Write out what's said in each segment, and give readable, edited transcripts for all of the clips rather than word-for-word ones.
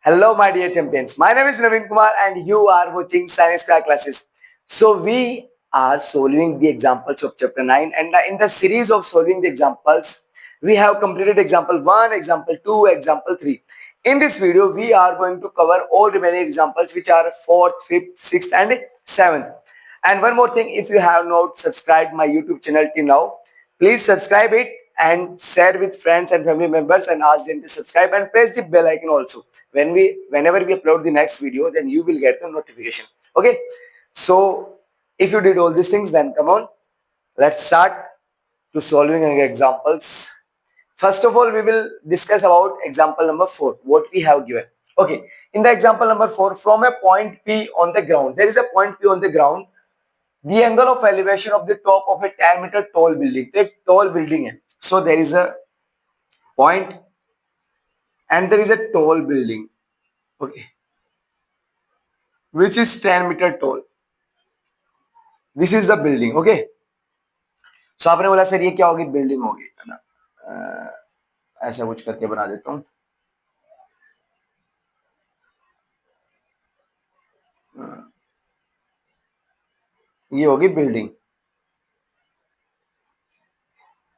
Hello, my dear champions. My name is Naveen Kumar, and you are watching Science Crack Classes. So we are solving the examples of chapter 9, and in the series of solving the examples, we have completed example 1, example 2, example 3. In this video, we are going to cover all remaining examples which are 4th, 5th, 6th and 7th. And one more thing, if you have not subscribed my YouTube channel till now, please subscribe it and share with friends and family members and ask them to subscribe and press the bell icon also. Whenever we upload the next video, then you will get the notification. Okay. So if you did all these things, then come on, let's start to solving examples. First of all, we will discuss about example number 4, what we have given. Okay, in the example number 4, from a point P on the ground, there is a point P on the ground. The angle of elevation of the top of a 10-meter tall building. तो एक tall building है. So there is a point and there is a tall building. Okay, which is 10-meter tall. This is the building. Okay. So आपने बोला sir ये क्या होगी, building होगी, है ना. ऐसा कुछ करके बना देता हूँ. ये होगी building.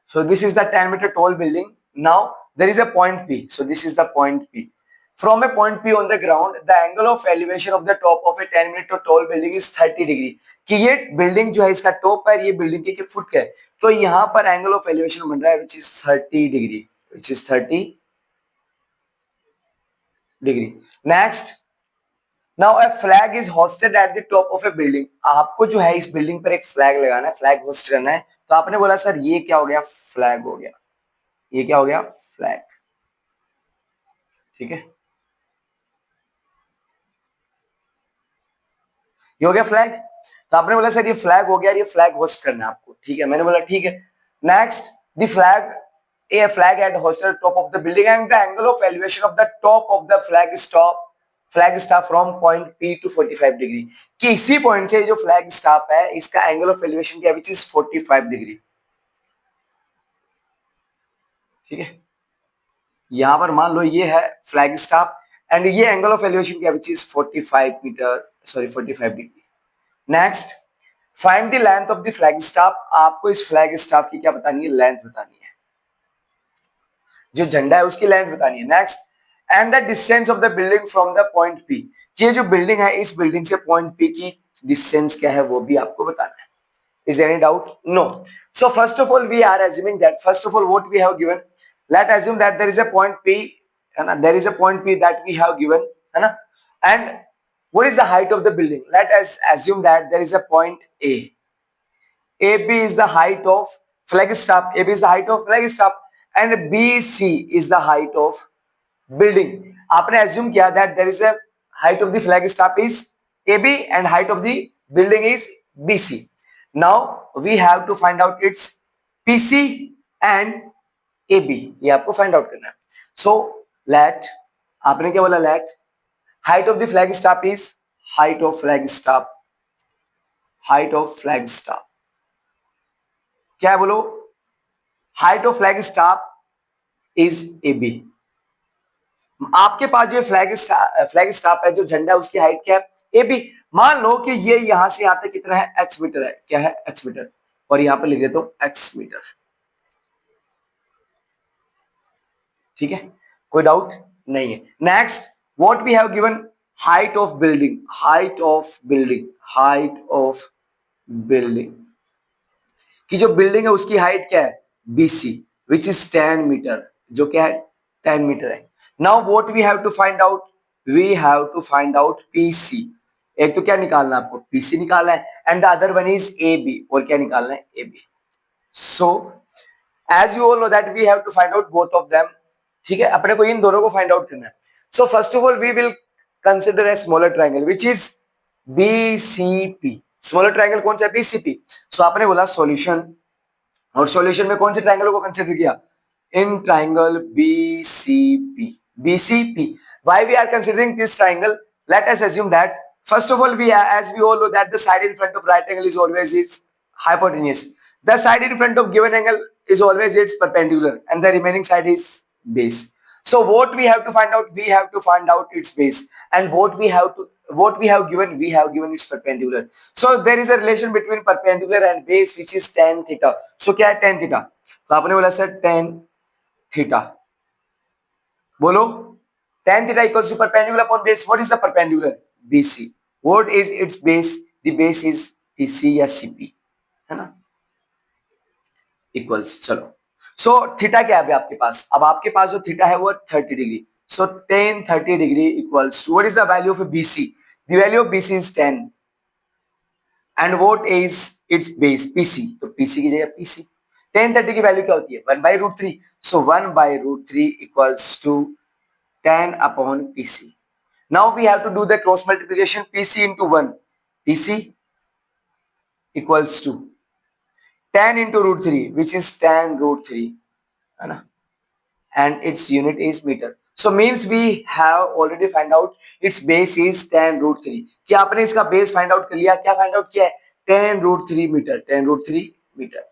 So this is the 10-meter tall building. Now there is a point P. So this is the point P. From a point P on the ground, the angle of elevation of the top of a 10-meter tall building is 30 degree. कि ये building जो है इसका top है, ये building के foot का है, तो यहाँ पर एंगल ऑफ एलिवेशन बन रहा है which is 30 degree, which is 30 degree. Next, now a flag is hosted at the top of a building. आपको जो है इस बिल्डिंग पर एक फ्लैग लगाना है, फ्लैग होस्ट करना है. तो आपने बोला सर ये क्या हो गया, फ्लैग हो गया. ये क्या हो गया, फ्लैग. ठीक है, ये हो गया फ्लैग. तो आपने बोला सर ये फ्लैग हो गया, ये फ्लैग होस्ट करना है आपको. ठीक है, मैंने बोला ठीक है. Next, the flag a flag at hosted top of the building and the angle of elevation of the top of the flag staff from point P to 45 degree. कि इसी पॉइंट से जो फ्लैग स्टाफ है इसका angle of elevation क्या है, which is 45 degree. ठीक है, यहां पर मान लो ये है फ्लैग स्टाफ एंड ये एंगल ऑफ एलिवेशन क्या है, which is 45 degree. Next, find the length of the flag staff. आपको इस फ्लैग स्टाफ की क्या बतानी है, लेंथ बतानी है. जो झंडा है उसकी लेंथ बतानी है. Next, and the distance of the building from the point P. ये जो बिल्डिंग है इस बिल्डिंग से पॉइंट पी की डिस्टेंस क्या है वो भी आपको बताना है. Is there any doubt? No. So first of all, we are assuming that first of all what we have given. Let assume that there is a point P, and there is a point P that we have given, and what is the height of the building? Let us assume that there is a point A. AB is the height of flag staff. AB is the height of flag staff, and BC is the height of building. आपने assume किया that there is a height of the flag staff is AB and height of the building is BC. Now we have to find out its PC and AB. ये आपको find out करना है. So let, आपने क्या बोला, let height of the flag staff is height of flag staff. height of flag staff क्या है बोलो, height of flag staff is AB. आपके पास जो फ्लैग स्टाफ है, जो झंडा है उसकी हाइट क्या है, AB. मान लो कि ये यहां से यहां तक कितना है, x मीटर है. क्या है, x मीटर. और यहां पर लिख देता हूं x मीटर. ठीक है, कोई डाउट नहीं है. Next, what we have given, height of building. Height of building, height of building की जो बिल्डिंग है उसकी हाइट क्या है, BC, विच इज 10 मीटर. जो क्या है, 10 मीटर है. Now what we have to find out, we have to find out PC. एक तो क्या निकालना है आपको, PC निकालना है, and the other one is AB. और क्या निकालना है, AB. So as you all know that we have to find out both of them. ठीक है, अपने को इन दोनों को फाइंड आउट करना है. So first of all we will consider a smaller triangle which is BCP. Smaller triangle कौन सा है, BCP. सो आपने बोला सॉल्यूशन, और सॉल्यूशन में कौन से ट्राइंगल को कंसिडर किया, in triangle BCP. BCP. Why we are considering this triangle? Let us assume that first of all as we all know that the side in front of right angle is always its hypotenuse. The side in front of given angle is always its perpendicular, and the remaining side is base. So what we have to find out? We have to find out its base, and what we have given, we have given its perpendicular. So there is a relation between perpendicular and base which is tan theta. So क्या है tan theta? तो आपने बोला sir tan theta, बोलो tan theta equals to perpendicular upon base. What is the perpendicular? BC. What is its base? The base is PC या CP, है ना, equals. चलो, सो थीटा क्या है आपके पास? अब आपके पास जो थीटा है वो 30 degree. So tan 30 degree equals to, what is the value of BC? The value of BC is 10 and what is its base? PC। तो PC की जगह PC। tan 30 की वैल्यू क्या होती है? 1/√3। So 1/√3 equals to 10 upon PC। Now we have to do the cross multiplication, PC into 1, PC equals to 10 into √3 which is tan √3, है ना, and its unit is meter. So means we have already find out its base is tan √3। क्या आपने इसका base find out कर लिया? क्या find out किया है? tan √3 metre, tan √3 metre.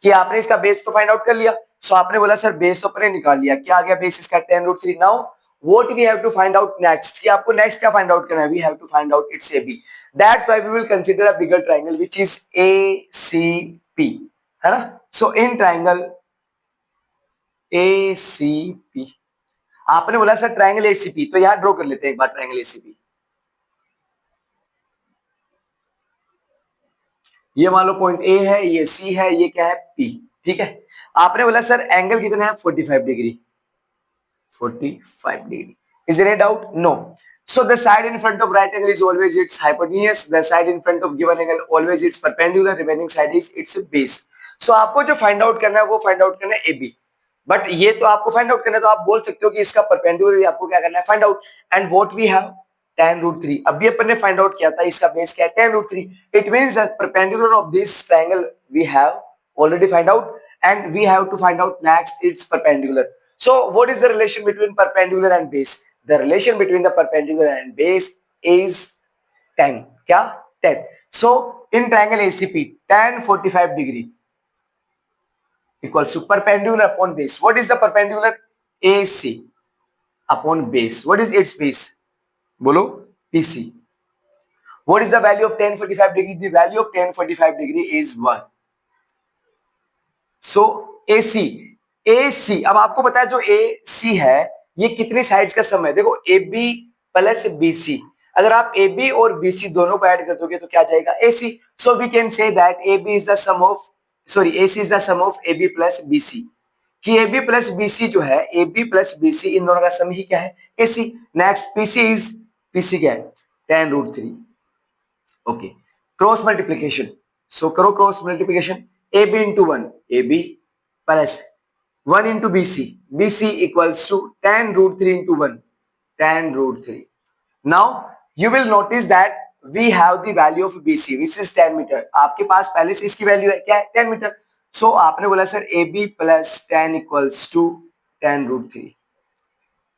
कि आपने इसका बेस तो फाइंड आउट कर लिया। सो आपने बोला सर बेस तो अपने निकाल लिया, क्या आ गया बेस इसका? tan √3। Now what we have to find out next? कि आपको नेक्स्ट क्या फाइंड आउट करना है? we have to find out its AB। that's why we will consider a bigger triangle which is ACP, है ना। so in triangle ACP, आपने बोला sir triangle ACP, तो यहां ड्रॉ कर लेते हैं एक बार ट्रायंगल ACP। ये मान लो पॉइंट A है, ये C है, ये क्या है? P। ठीक है, आपने बोला सर एंगल कितना है? 45 degree, 45 degree. Is there any doubt? No. So the side in front of right angle is always its hypotenuse. The side in front of given angle always its perpendicular. Remaining side is its base. So आपको जो find out करना है वो find out करना है AB। But ये तो आपको फाइंड आउट करना है, तो आप बोल सकते हो कि इसका परपेंडिकुलर आपको क्या करना है? Find out. And what we have? tan √3। अभी अपन ने फाइंड आउट किया था इसका बेस क्या है? tan √3। It means the perpendicular of this triangle we have already find out, and we have to find out next its perpendicular. So what is the relation between perpendicular and base? The relation between the perpendicular and base is tan. क्या? Tan. So in triangle ACP, tan 45 degree equals to perpendicular upon base. What is the perpendicular? AC upon base. What is its base? बोलो PC. What is the value of tan 45 degree? The value of tan 45 degree is 1. So AC अब आपको पता है जो AC है ये कितनी sides का सम है? देखो AB प्लस BC, अगर आप AB और BC दोनों को ऐड कर दोगे तो क्या जाएगा? AC। So we can say that AB is the sum of, sorry AC is the sum of AB plus BC। कि AB प्लस BC जो है, AB प्लस BC इन दोनों का सम ही क्या है? AC। नेक्स्ट PC क्या है? tan √3। Okay, cross multiplication. So करो cross multiplication, AB into 1, AB plus 1 into BC equals to tan √3 into 1, tan √3। Now you will notice that we have the value of BC which is 10 metre. आपके पास पहले से इसकी value है क्या है? 10 metre. So आपने बोला sir AB plus 10 equals to tan √3।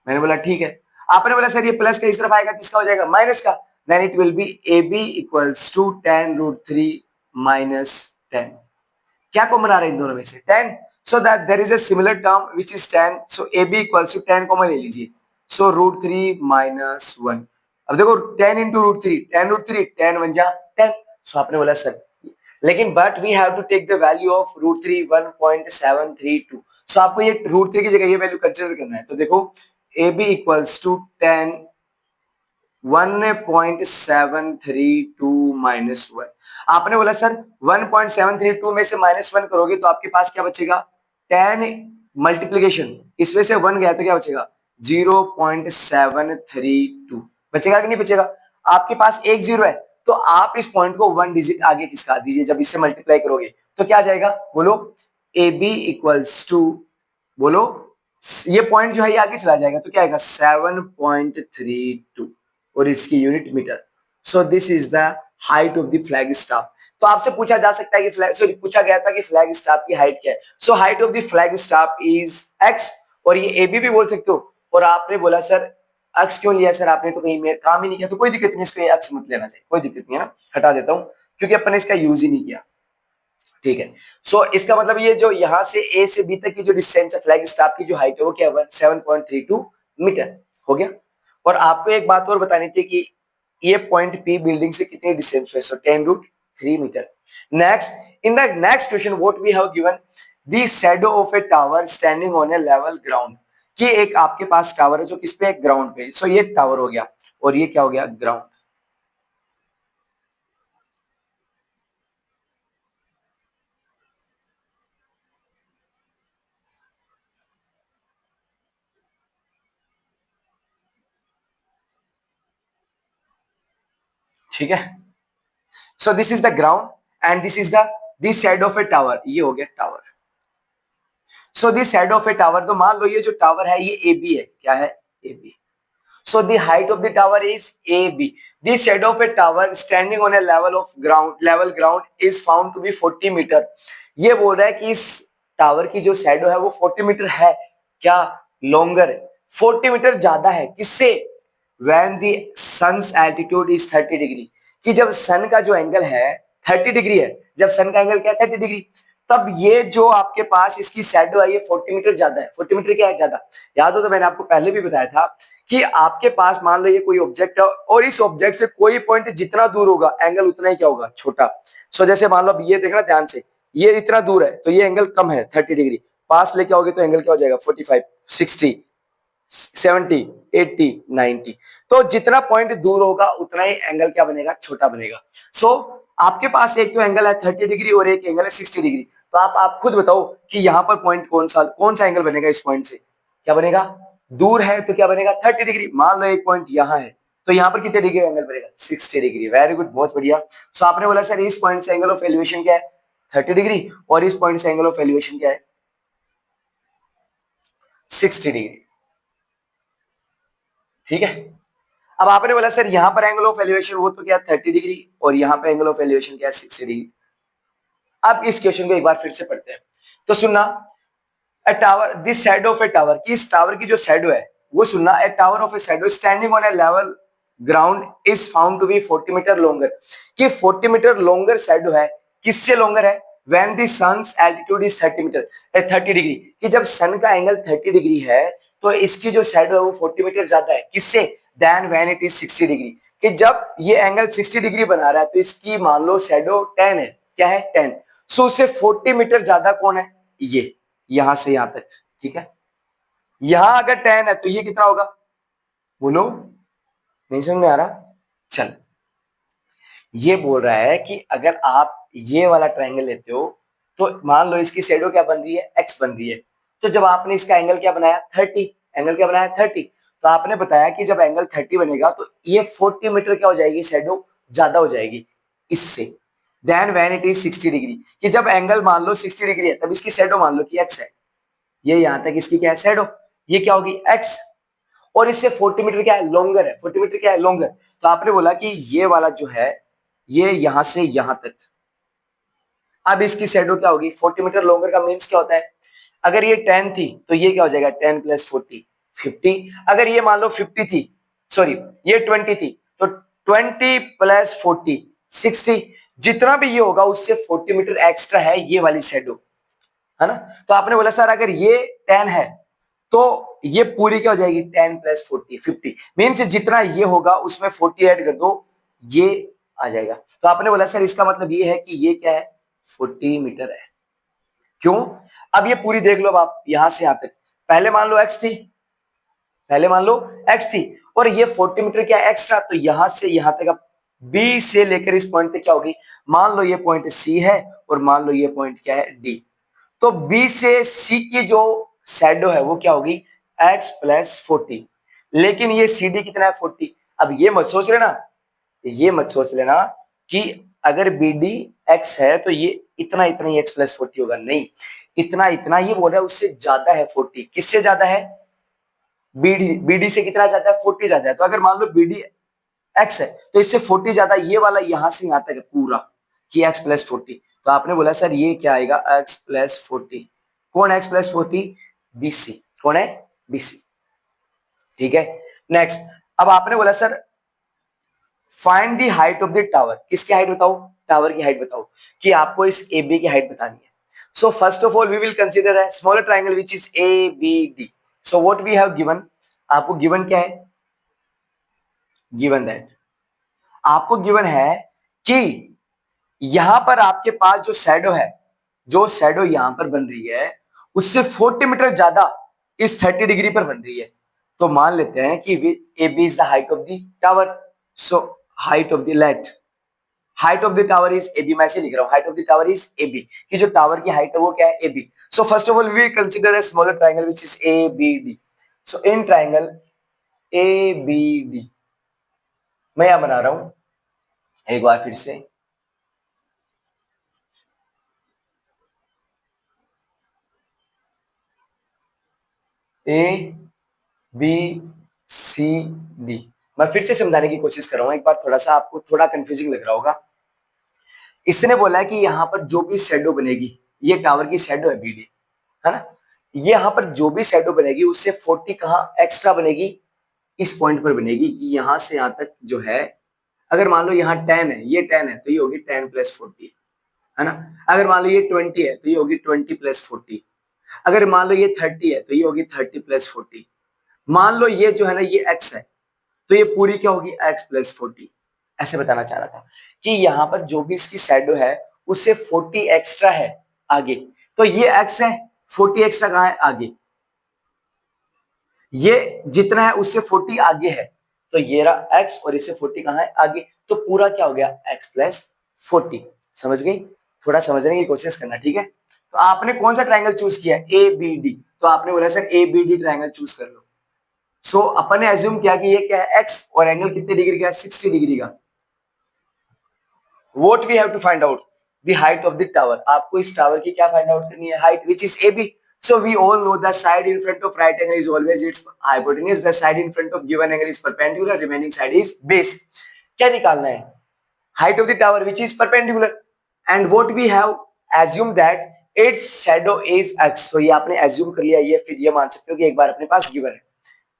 मैंने बोला ठीक है। आपने बोला सर ये प्लस का इस तरफ आएगा, किसका हो जाएगा? माइनस का। Then it will be AB equals to tan √3 minus 10। क्या कॉमन आ रहा है इन दोनों में से? 10। So that there is a similar term which is 10। So AB equals to 10 common ले लीजिए। So √3 minus 1। अब देखो 10 into √3, tan √3, 10 1 जा 10। सो आपने बोला सर, लेकिन but we have to take the value of √3 1.732। So आपको ये √3 की जगह ये वैल्यू कंसीडर करना है। तो देखो AB इक्वल्स टू 10 1.732 माइनस 1। आपने बोला सर 1.732 में से -1 करोगे तो आपके पास क्या बचेगा? 10 मल्टीप्लीकेशन, इसमें से 1 गया तो क्या बचेगा? 0.732 बचेगा कि नहीं बचेगा? आपके पास एक 0 है तो आप इस पॉइंट को 1 डिजिट आगे खिसका दीजिए। जब इससे मल्टीप्लाई करोगे तो क्या जाएगा? बोलो AB इक्वल्स टू, बोलो ये पॉइंट जो है ये आगे चला जाएगा तो क्या आएगा? 7.32 और इसकी unit metre. So this is the height of the flagstaff. तो आपसे पूछा जा सकता है कि फ्लैग, सॉरी पूछा गया था कि फ्लैग स्टाफ की हाइट क्या है। सो height of the flag staff is x, और ये AB भी बोल सकते हो। और आपने बोला सर x क्यों लिया सर? आपने तो कहीं में काम ही नहीं किया, तो कोई दिक्कत नहीं, इसको ये x मत लेना चाहिए, कोई दिक्कत नहीं है ना, हटा देता हूं क्योंकि अपन ने इसका यूज ही नहीं किया। ठीक है। सो इसका मतलब ये जो यहाँ से ए से बी तक की जो डिस्टेंस है फ्लैग स्टाफ की जो हाइट है वो क्या है 7.32 मीटर हो गया। और आपको एक बात और बतानी थी कि ये पॉइंट पी बिल्डिंग से कितने डिस्टेंस पे, so 10√3 metre. Next in the next question what we have given the shadow of a tower standing on a level ground, कि एक आपके पास टावर है जो किस पे, ग्राउंड पे। सो ये टावर हो गया और ये क्या हो गया, ग्राउंड। ठीक है। सो this is the ground and this is the this side of a tower, ये हो गया tower. So this side of a tower, तो मान लो ये जो टावर है ये ए बी है, क्या है, A B. So the height of the tower is AB. The side of a tower standing on a level ground is found to be 40 metre. ये बोल रहा है कि इस टावर की जो शैडो है वो 40 मीटर है, क्या, लॉन्गर है, 40 मीटर ज्यादा है किससे, when the sun's altitude is 30 degree, कि जब सन का जो एंगल है 30 डिग्री है, जब सन का एंगल क्या है 30 डिग्री, तब ये जो आपके पास इसकी शैडो है ये 40 मीटर ज्यादा है। 40 मीटर क्या है, ज्यादा। याद हो तो मैंने आपको पहले भी बताया था कि आपके पास मान लो ये कोई ऑब्जेक्ट है और इस ऑब्जेक्ट से कोई पॉइंट जितना दूर होगा एंगल उतना ही क्या होगा, छोटा। सो जैसे मान लो ये देखना ध्यान से, ये इतना दूर है तो ये एंगल कम है 30 डिग्री, पास लेके आओगे तो एंगल क्या हो जाएगा 45, 60, 70, 80, 90। तो जितना पॉइंट दूर होगा उतना ही एंगल क्या बनेगा, छोटा बनेगा। सो आपके पास एक तो एंगल है 30 डिग्री और एक एंगल है 60 डिग्री, तो आप खुद बताओ कि यहाँ पर पॉइंट कौन सा एंगल बनेगा, इस पॉइंट से क्या बनेगा, दूर है तो क्या बनेगा 30 डिग्री। मान लो एक पॉइंट यहाँ है तो यहाँ पर कितने डिग्री एंगल बनेगा, 60 डिग्री। वेरी गुड, बहुत बढ़िया। सो आपने बोला सर इस पॉइंट से एंगल ऑफ एलिवेशन क्या है, 30 डिग्री, और इस पॉइंट से एंगल ऑफ एलिवेशन क्या है, 60 डिग्री। ठीक है। अब आपने बोला सर यहाँ पर एंगल ऑफ एलिवेशन वो तो क्या 30 डिग्री और यहाँ पे एंगल ऑफ एलिवेशन क्या है 60 डिग्री। अब इस क्वेश्चन को एक बार फिर से पढ़ते हैं, तो सुनना, a tower this shadow of a tower, कि इस टावर की जो शैडो है वो सुनना, a tower of a shadow standing on a level ground is found to be 40 metre longer, कि 40 मीटर लॉन्गर शैडो है, किससे लॉन्गर है, when the sun's altitude is 30 metre, 30 degree, कि जब सन का एंगल 30 डिग्री है तो इसकी जो शैडो है वो 40 मीटर ज्यादा है, किससे, then when it is 60 degree, कि जब ये एंगल 60 डिग्री बना रहा है तो इसकी मान लो शैडो 10 है, क्या है 10। सो उससे 40 मीटर ज्यादा कौन है, ये, यहां से यहां तक। ठीक है। यहां अगर 10 है तो ये कितना होगा, बोलो, नहीं समझ में आ रहा, चल। ये बोल रहा है कि अगर आप ये वाला ट्रायंगल लेते हो तो मान लो इसकी शैडो क्या बन रही है, एक्स बन रही है, तो जब आपने इसका एंगल क्या बनाया 30, एंगल क्या बनाया 30, तो आपने बताया कि जब एंगल 30 बनेगा तो ये 40 मीटर क्या हो जाएगी, शैडो ज्यादा हो जाएगी इससे, then when it is 60 degree, कि जब एंगल मान लो 60 डिग्री है तब इसकी शैडो मान लो कि एक्स है, ये यहां तक इसकी क्या है शैडो, ये क्या होगी एक्स, और इससे 40 मीटर क्या है लॉन्गर है, 40 मीटर क्या है लॉन्गर, तो आपने बोला कि ये वाला जो है ये यहां से यहां तक, अब इसकी शैडो क्या होगी 40 मीटर लॉन्गर का मीन्स क्या होता है, अगर ये 10 थी तो ये क्या हो जाएगा 10 प्लस 40, 50, अगर ये मान लो 50 थी, सॉरी ये 20 थी तो 20 प्लस 40, 60, जितना भी ये होगा उससे 40 मीटर एक्स्ट्रा है ये वाली शैडो, है ना। तो आपने बोला सर अगर ये 10 है तो ये पूरी क्या हो जाएगी 10 प्लस 40, 50, मीन्स जितना ये होगा उसमें 40 ऐड कर दो, ये आ जाएगा। तो आपने बोला सर इसका मतलब ये है कि ये क्या है 40 मीटर है, क्यों, अब ये पूरी देख लो, अब आप यहां से यहां तक, पहले मान लो एक्स थी, पहले मान लो एक्स थी और ये 40 मीटर क्या एक्स्ट्रा, तो यहां से यहां तक अब बी से लेकर इस पॉइंट तक क्या होगी, मान लो ये पॉइंट सी है और मान लो ये पॉइंट क्या है डी, तो बी से सी की जो शैडो है वो क्या होगी x प्लस 40, लेकिन ये सी डी कितना है 40। अब ये मत सोच लेना, ये मत सोच लेना कि अगर बी डी एक्स है तो ये इतना इतना ही x प्लस 40 होगा, नहीं, इतना इतना ये बोल रहा है उससे ज्यादा है 40, किससे ज्यादा है, बीडी से कितना ज्यादा है 40 ज्यादा है, तो अगर मान लो बीडी एक्स है तो इससे 40 ज्यादा, ये वाला यहां से यहां तक है पूरा कि x प्लस 40, तो आपने बोला सर ये क्या आएगा x प्लस 40, कौन x प्लस 40, बीसी, कौन है बीसी। ठीक है। नेक्स्ट, अब आपने बोला sir find the height of the tower, किसकी हाइट बताओ, टावर की हाइट बताओ, कि आपको इस ए बी की हाइट बतानी है। So first of all we will consider a smaller triangle which is ABD. So what we have given, आपको गिवन क्या है, गिवन दैट आपको गिवन है कि यहां पर आपके पास जो शैडो है, जो शैडो यहां पर बन रही है उससे 40 मीटर ज्यादा इस 30 डिग्री पर बन रही है। तो मान लेते हैं कि A B is the height of the tower. So height of the let height of the tower is A B, मैं ऐसे लिख रहा हूं, height of the tower is A B, कि जो टावर की हाइट है वो क्या है, A B. So first of all we consider a smaller triangle which is A B D. So in triangle A B D मैं यहां बना रहा हूं एक बार फिर से, ए बी सी डी। मैं फिर से समझाने की कोशिश कर रहा हूं, एक बार थोड़ा सा आपको थोड़ा कंफ्यूजिंग लग रहा होगा। इसने बोला है कि यहाँ पर जो भी शेडो बनेगी, ये टावर की शेडो है बीडी, है ना, ये यहाँ पर जो भी शेडो बनेगी उससे 40 कहाँ एक्स्ट्रा बनेगी, इस पॉइंट पर बनेगी, कि यहाँ से यहाँ तक जो है, अगर मान लो यहाँ 10 है, ये 10 है, तो ये होगी 10 प्लस 40, है ना। अगर मान लो ये 20 है तो ये होगी 20 प्लस 40। अगर मान लो ये 30 है तो ये होगी 30 प्लस 40। मान लो ये जो है ना ये x है, तो ये पूरी क्या होगी, x प्लस 40। ऐसे बताना चाह रहा था कि यहाँ पर जो भी इसकी शैडो है उससे 40 एक्स्ट्रा है आगे, तो ये x है, 40 एक्स्ट्रा कहाँ है, आगे, ये जितना है उससे 40 आगे है, तो ये रहा x और इससे 40 कहाँ है, आगे, तो पूरा क्या हो गया, x प्लस 40। समझ गई, थोड़ा समझने की कोशिश करना, ठीक है। तो आपने कौन सा ट्राइंगल चूज किया, ए बी डी, तो आपने बोला sir A B D triangle choose कर लो। सो अपन ने एज्यूम किया कि ये क्या है, एक्स, और एंगल कितने डिग्री का है, 60 डिग्री का। What we have to find out, the height of the tower. आपको इस टावर की क्या फाइंड आउट करनी है, height, which is AB. So we all know the side in front of right angle is always its hypotenuse. The side in front of given angle is perpendicular. Remaining side is base. क्या निकालना है, height of the tower which is perpendicular. And what we have assumed that its shadow is x. So ये आपने assume कर लिया, ये फिर ये मान सकते हो कि एक बार अपने पास given है,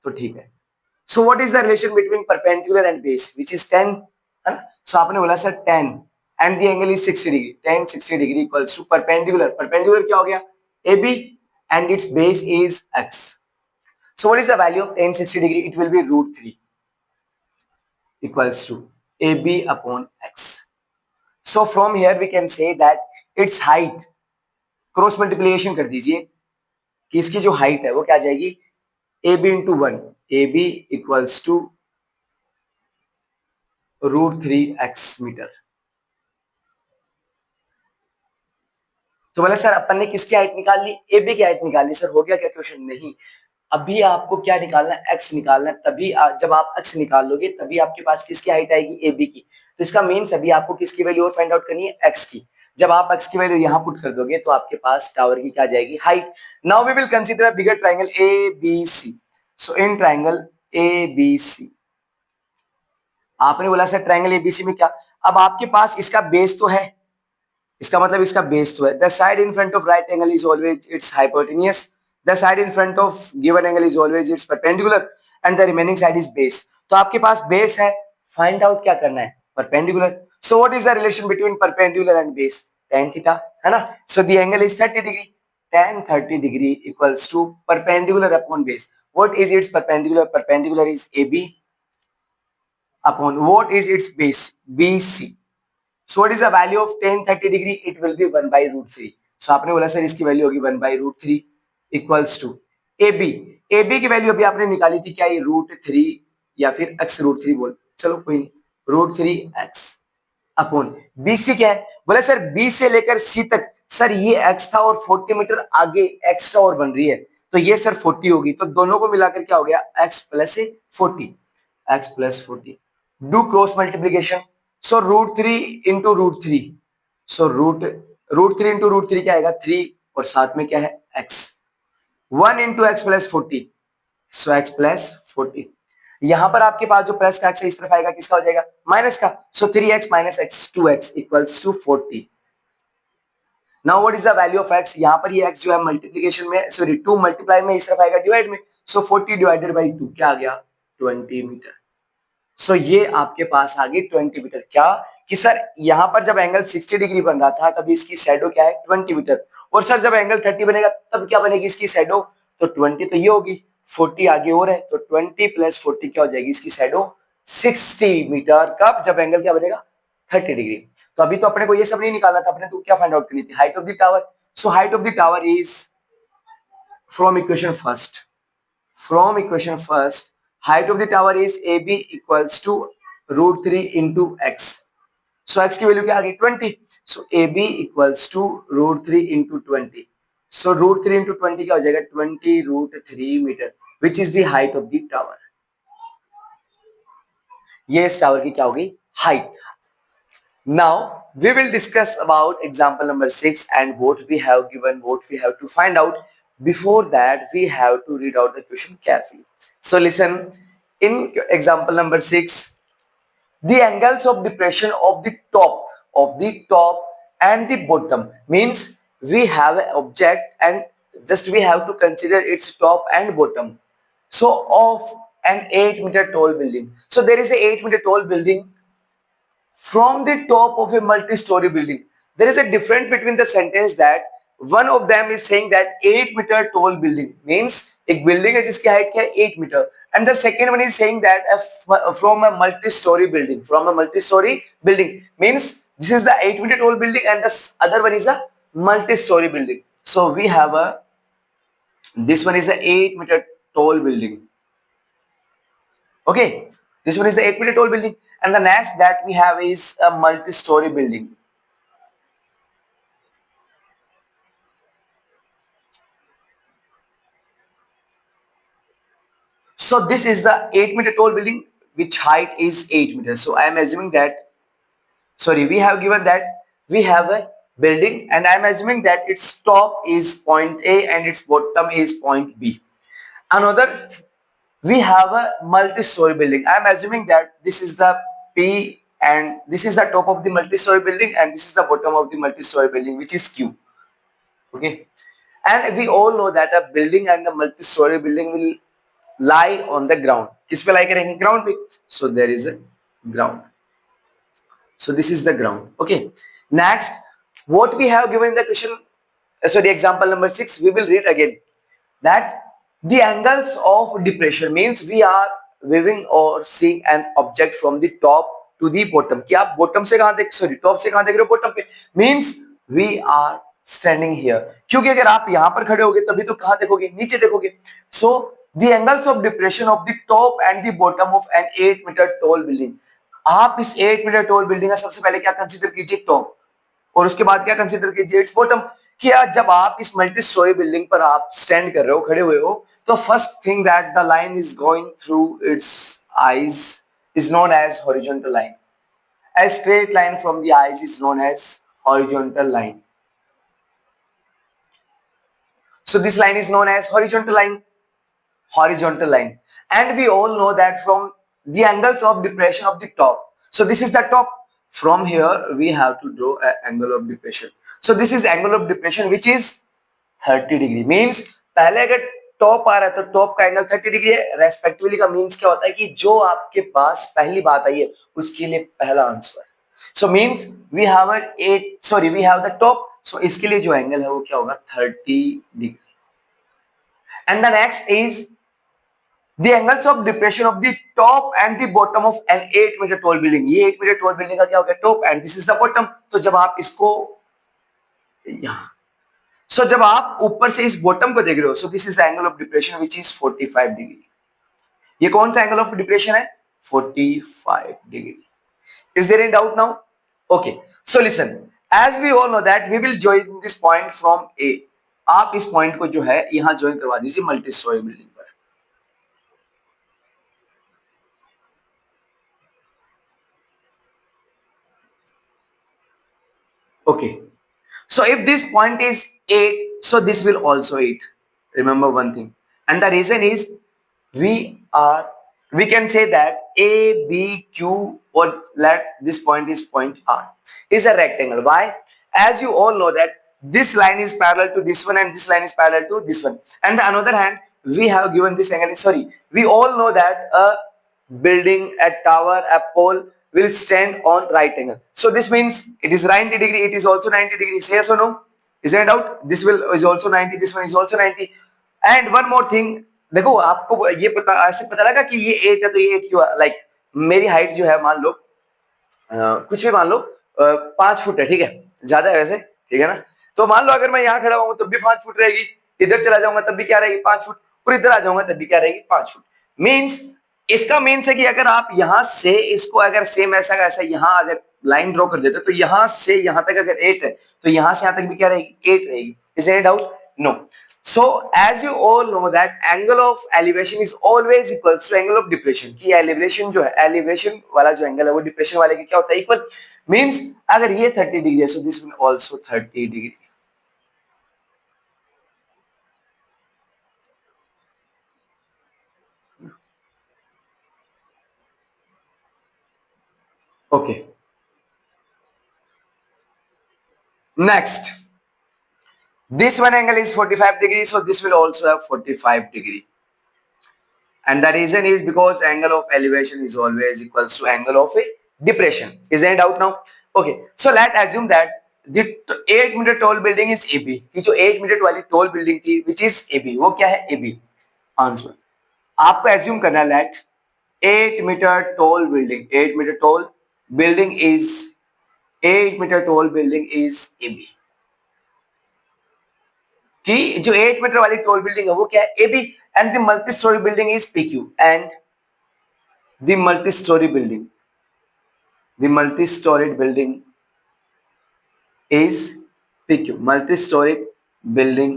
तो ठीक है। So what is the relation between perpendicular and base, which is 10, है ना। So आपने बोला sir 10 and the angle is 60 degree, 10 60 degree equals to perpendicular, perpendicular क्या हो गया, AB, and its base is x. So what is the value of 10 60 degree, it will be root 3 equals to AB upon x. So from here we can say that its height, cross multiplication कर दीजिए कि इसकी जो height है वो क्या आ जाएगी, AB into 1, AB equals to √3x metre. तो बोले सर अपन ने किसकी हाइट निकाल ली, AB की हाइट निकाल ली, सर हो गया क्या क्वेश्चन, नहीं, अभी आपको क्या निकालना है, x निकालना है। तभी जब आप x निकाल लोगे तभी आपके पास किसकी हाइट आएगी, AB की। तो इसका मीन्स अभी आपको किसकी वैल्यू और फाइंड आउट करनी है, x की। जब आप x की वैल्यू यहां पुट कर दोगे तो आपके पास टावर की क्या जाएगी, height. Now we will consider a bigger triangle ABC. सो इन ट्रायंगल ABC आपने बोला सर ट्रायंगल ABC में क्या, अब आपके पास इसका बेस तो है, इसका मतलब इसका बेस तो है। The side in front of right angle is always its hypotenuse, the side in front of given angle is always its perpendicular, and the remaining side is base. तो आपके पास बेस है, फाइंड आउट क्या करना है, perpendicular. So what is the relation between perpendicular and base, tan theta, है ना। So the angle is 30 degree, tan 30 degree equals to perpendicular upon base. What is it's perpendicular, perpendicular is AB upon what is its base, BC. So what is the value of tan 30 degree, it will be 1 by √3. So आपने बोला sir इसकी value होगी 1 by √3 equals to AB। AB की value अभी आपने निकाली थी क्या, ये √3 या फिर x√3 बोल, चलो कोई नहीं, √3x अपॉन BC क्या है, बोला सर B से लेकर C तक, सर ये x था और 40 मीटर आगे एक्स्ट्रा और बन रही है, तो ये सर 40 होगी, तो दोनों को मिलाकर क्या हो गया, x plus 40, x plus 40। Do cross multiplication, so √3 into √3, so √3 into √3 क्या आएगा, 3, और साथ में क्या है x, 1 इंटू एक्स प्लस 40, सो x प्लस 40। यहां पर आपके पास जो प्लस का x है इस तरफ आएगा, किसका हो जाएगा, माइनस का, so 3x minus x 2x equals to 40। Now what is the value of x, यहां पर ये x जो है मल्टीप्लीकेशन में, सॉरी 2 मल्टीप्लाई में इस तरफ आएगा डिवाइड में, सो 40 डिवाइडेड बाई 2 क्या आ गया, 20 मीटर। सो ये आपके पास आ गई 20 मीटर। क्या कि सर यहाँ पर जब एंगल 60 डिग्री बन रहा था तभी इसकी शैडो क्या है 20 मीटर, और सर जब एंगल 30 बनेगा तब क्या बनेगी इसकी शैडो, तो 20 तो ये होगी, 40 आगे और है, तो 20 प्लस 40 क्या हो जाएगी इसकी शैडो 60 मीटर। कब? जब एंगल क्या बनेगा 30 डिग्री। तो अभी तो अपने को ये सब नहीं निकालना था, अपने तो क्या फाइंड आउट करनी थी, height of the tower. So height of the tower is from equation first, from equation first, height of the tower is AB equals to √3 into x. So x की वैल्यू क्या आ गई 20, so AB equals to √3 into 20. So √3 into 20 क्या हो जाएगा 20√3 metre, which is the height of the tower. ये इस tower की क्या हो गई height. Now we will discuss about example number 6 and what we have given, what we have to find out. Before that, we have to read out the question carefully. So listen, in example number 6, the angles of depression of the top and the bottom means we have an object and just we have to consider its top and bottom. So of an 8-meter tall building. So there is a 8-meter tall building from the top of a multi-story building. There is a difference between the sentence that one of them is saying that 8-meter tall building means एक building है जिसकी height क्या है 8 metre, and the second one is saying that from a multi-story building means this is the 8-meter tall building and the other one is a multi-story building. So we have a this one is a 8-meter tall building. Okay, this one is the 8-meter tall building, and the next that we have is a multi-story building. So this is the 8-meter tall building which height is 8 meters. So I am assuming that, sorry, we have given that we have a building and I am assuming that its top is point A and its bottom is point B. Another, we have a multi-story building. I am assuming that this is the P and this is the top of the multi-story building and this is the bottom of the multi-story building which is Q. Okay, and we all know that a building and a multi-story building will lie on the ground. किस पे lie करेंगे? Ground पे. So there is a ground. So this is the ground. Okay. Next, what we have given in the question, sorry, example number 6, we will read again. That the angles of depression means we are viewing or seeing an object from the top to the bottom. कि आप bottom से कहाँ देख, sorry, top से कहाँ देख रहे हो? Bottom पे. Means we are standing here. क्योंकि अगर आप यहाँ पर खड़े होगे तभी तो कहाँ देखोगे? नीचे देखोगे. So the angles of depression of the top and the bottom of an 8-meter tall building. आप इस 8-meter tall building का सबसे पहले क्या कंसीडर कीजिए? टॉप, और उसके बाद क्या कंसीडर कीजिए? It's bottom. क्या जब आप इस मल्टी स्टोरी बिल्डिंग पर आप स्टैंड कर रहे हो, खड़े हुए हो, तो first thing that the line is going through its eyes is known as horizontal line. A straight line from the eyes is known as horizontal line. So this line is known as horizontal line. Horizontal line. And we all know that from the angles of depression of the top. So this is the top. From here we have to draw an angle of depression. So this is angle of depression which is 30 degree. Means पहले अगर top आ रहा है तो top का angle 30 degree है. Respectively का means क्या होता है कि जो आपके पास पहली बात आई है उसके लिए पहला answer. So means we have we have the top. So इसके लिए जो एंगल है वो क्या होगा 30 degree. And the next is the angles of depression of the top and the bottom of an 8-meter tall building. ये 8-meter tall building का क्या हो गया top and this is the bottom. तो जब आप इसको यहाँ, so जब आप ऊपर से इस bottom को देख रहे हो, so this is the angle of depression which is 45 degree. ये कौन सा angle of depression है? 45 degree. Is there any doubt now? Okay. So listen, as we all know that we will join this point from A. आप इस point को जो है यहाँ join करवा दीजिए multi-story building. Okay, so if this point is 8, so this will also 8. Remember one thing, and the reason is we can say that A, B, Q, or let this point is point R is a rectangle. Why? As you all know that this line is parallel to this one and this line is parallel to this one. And the another hand, we have given this angle. Sorry, we all know that building, a tower, a pole will stand on right angle. So this means it is 90 degree, it is also 90 degrees. Yes or no? Is there a doubt? This will is also 90, this one is also 90. And one more thing, देखो आपको ये पता ऐसे पता लगा कि ये 8 है तो ये 8 क्यों, लाइक मेरी हाइट जो है मान लो कुछ भी मान लो 5 फुट है, ठीक है, ज्यादा है वैसे, ठीक है ना। तो मान लो अगर मैं यहाँ खड़ा हूँ तब भी 5 फुट रहेगी, इधर चला जाऊंगा तब भी क्या रहेगी 5 फुट, और इधर आ जाऊंगा तब भी क्या रहेगी 5 फुट। मीन्स इसका मीन्स है कि अगर आप यहाँ से इसको अगर सेम ऐसा का ऐसा यहाँ अगर लाइन ड्रॉ कर देते तो यहाँ से यहाँ तक अगर 8 है तो यहाँ से यहाँ तक भी क्या रहेगी 8 रहेगी। Is any doubt? No. So as you all know that angle of elevation is always equals to angle of depression, कि elevation जो है elevation वाला जो angle है वो depression वाले के क्या होता है equal, means अगर ये 30 डिग्री है so this will also 30 degree. Okay, next this one angle is 45 degree, so this will also have 45 degree, and the reason is because angle of elevation is always equals to angle of a depression. Is there any doubt now? Okay, so let assume that the 8 metre tall building is AB, कि जो 8 metre वाली tall building थी which is AB, वो क्या है AB answer. आपको assume करना है let 8 metre tall building, 8 metre tall building is 8 metre tall building is AB, कि जो 8 मीटर वाली टोल बिल्डिंग है वो क्या है AB, and the multi storey building is PQ, and the multi storey building, the multi storeyed building is PQ, multi-storied building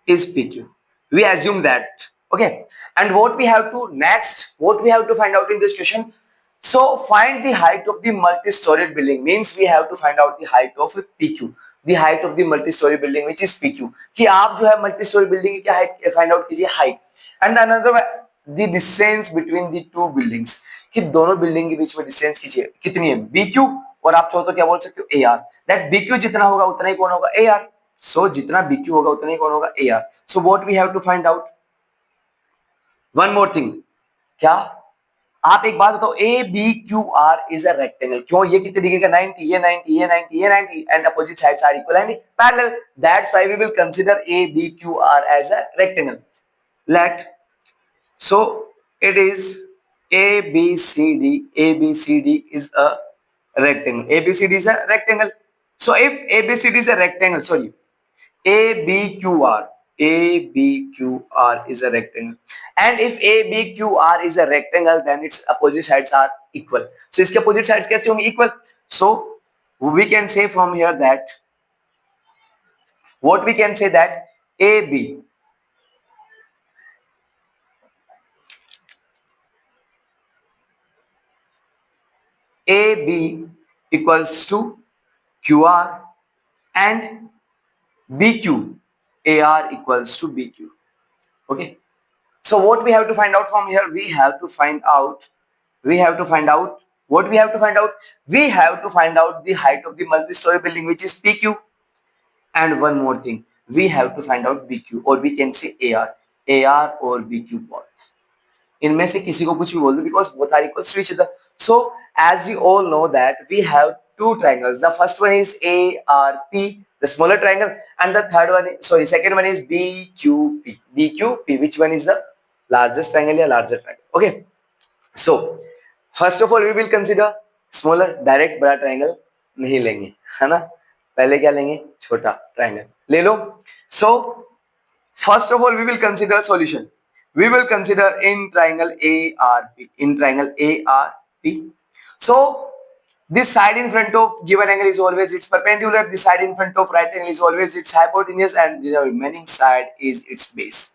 is PQ. We assume that, okay, and what we have to next, what we have to find out in this question, so find the height of the multi-storied building, means we have to find out the height of PQ, the height of the multi-story building which is PQ, कि आप जो है multi-story building की क्या height find out कीजिए height, and another the distance between the two buildings, कि दोनों building के बीच में डिस्टेंस कीजिए कितनी है BQ, और आप चाहो तो क्या बोल सकते हो AR, दैट BQ जितना होगा उतना ही कौन होगा AR, सो जितना BQ होगा उतना ही कौन होगा AR। So what we have to find out, one more thing, क्या आप एक बात बताओ, ABQR इज अ रेक्टेंगल, क्यों, ये कितने डिग्री का 90, ये 90, ये 90, ये 90, and opposite sides are equal and parallel, that's why we will consider ABQR as a rectangle. Let so it is ABCD, ABCD is a rectangle, ABCD is a rectangle, so if ABCD is a rectangle, sorry, ABQR, ABQR is a rectangle, and if ABQR is a rectangle then its opposite sides are equal, so इसके opposite sides कैसे होंगे equal, so we can say from here that what we can say that AB equals to QR and BQ, AR equals to BQ. Okay, so what we have to find out from here, we have to find out what we have to find out, we have to find out the height of the multi-story building which is PQ, and one more thing, we have to find out BQ, or we can say AR or BQ both, इनमें से किसी को कुछ भी बोल दो because both are equal to each other. So as you all know that we have two triangles, the first one is ARP, the smaller triangle, and the third one is, sorry, second one is BQP, which one is the largest triangle या larger triangle? Okay, so first of all we will consider smaller, direct बड़ा triangle नहीं लेंगे, है ना, पहले क्या लेंगे, छोटा triangle ले लो। So first of all we will consider solution, we will consider in triangle ARP, in triangle ARP. So this side in front of given angle is always its perpendicular, this side in front of right angle is always its hypotenuse, and the remaining side is its base.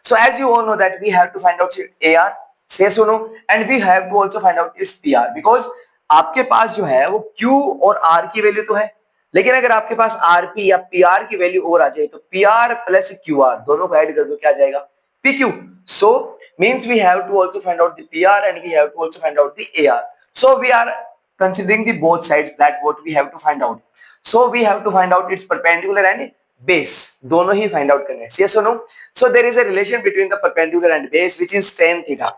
So as you all know that we have to find out AR, say so no, and we have to also find out its PR, because आपके पास जो है वो Q और R की value तो है, लेकिन अगर आपके पास RP या PR की वैल्यू और आ जाए तो PR प्लस QR दोनों को ऐड कर दो, क्या जाएगा PQ. So means we have to also find out the PR and we have to also find out the AR. So we are considering the both sides, that what we have to find out. So we have to find out its perpendicular and base दोनों ही find out करने हैं. Yes or no? So there is a relation between the perpendicular and base which is tan theta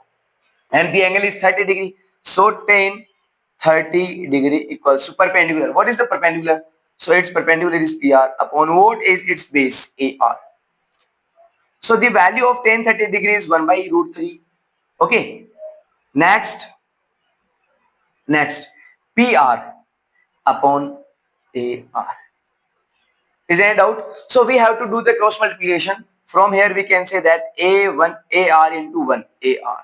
and the angle is 30 degree. So tan 30 degree equals to perpendicular. What is the perpendicular? So its perpendicular is PR upon what is its base AR. So the value of tan 30 degree is 1 by root 3. Okay. Next PR upon AR. Is there any doubt? So we have to do the cross multiplication. From here we can say that A1 AR into 1 AR.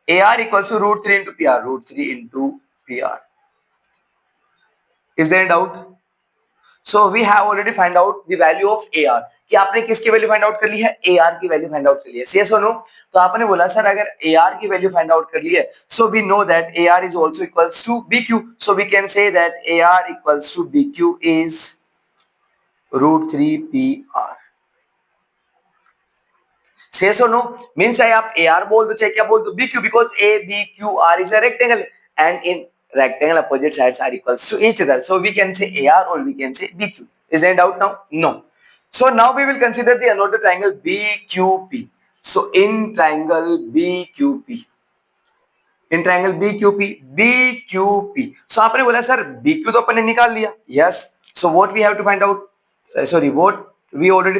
AR equals to root 3 into PR. Root 3 into PR. Is there any doubt? So we have already find out the value of AR. कि आपने किसकी value find out कर ली है? AR की value find out कर ली है. Yes or no? तो आपने बोला सर अगर AR की वैल्यू फाइंड आउट कर ली है, so we know that AR is also equals to BQ. So we can say that AR equals to BQ is root 3 PR. Yes or no? Means चाहे आप AR बोल दो चाहे क्या बोल दो, BQ, because ABQR is a rectangle and in rectangle opposite sides are equals to each other. So we can say AR or we can say BQ. Is there any doubt now? No. So now we will consider the another triangle BQP. So in triangle BQP, BQP. So आपने बोला sir BQ तो अपन ने निकाल लिया. Yes. So what we have to find out? What we already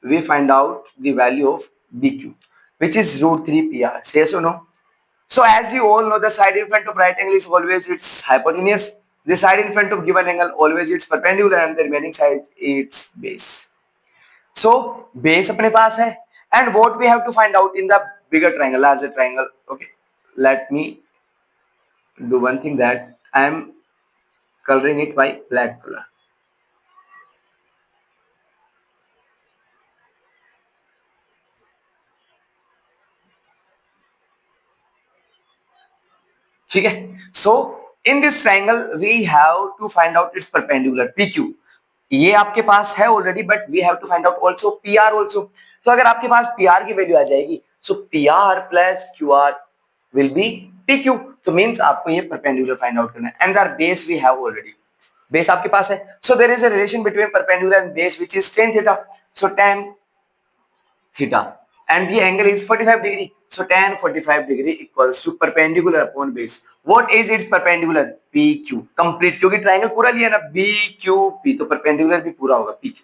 we find out the value of BQ, which is root 3 PR. Say yes or no? So as you all know, the side in front of right angle is always its hypotenuse. The side in front of given angle always its perpendicular and the remaining side its base. So base अपने पास है and what we have to find out in the bigger triangle, larger triangle. Okay, let me do one thing that I am coloring it by black color. ठीक है. So in this triangle we have to find out its perpendicular PQ. ये आपके पास है already but we have to find out also PR also. तो अगर आपके पास PR की वैल्यू आ जाएगी so PR plus QR will be PQ. तो मींस आपको ये परपेंडिकुलर फाइंड आउट करना है and our base we have already. Base आपके पास है. So there is a relation between perpendicular and base which is tan theta. So tan theta and the angle is 45 degree. So tan 45 degree equals to perpendicular upon base. What is its perpendicular? PQ. Complete क्योंकि triangle पूरा लिया ना BQP तो perpendicular भी पूरा होगा PQ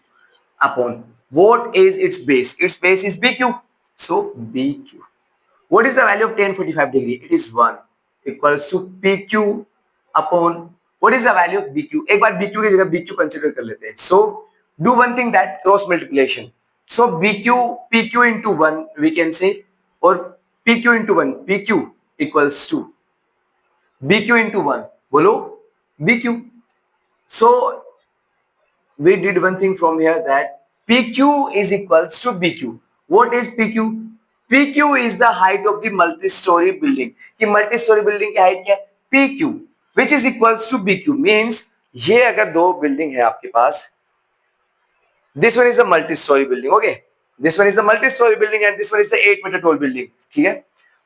upon what is its base? Its base is BQ. So BQ. What is the value of tan 45 degree? It is 1 equals to PQ upon what is the value of BQ? एक बार BQ की जगह BQ consider कर लेते हैं. So do one thing that cross multiplication. So BQ PQ into 1 we can say or PQ into 1 PQ equals to BQ into 1 बोलो BQ. So we did one thing from here that PQ is equals to BQ. What is PQ? PQ is the height of the multi-story building. कि multi-story building की height क्या है? PQ, which is equals to BQ. Means ये अगर दो building है आपके पास, this one is the multi-story building, okay? This one is the multi-story building and this one is the 8 meter tall building. ठीक है?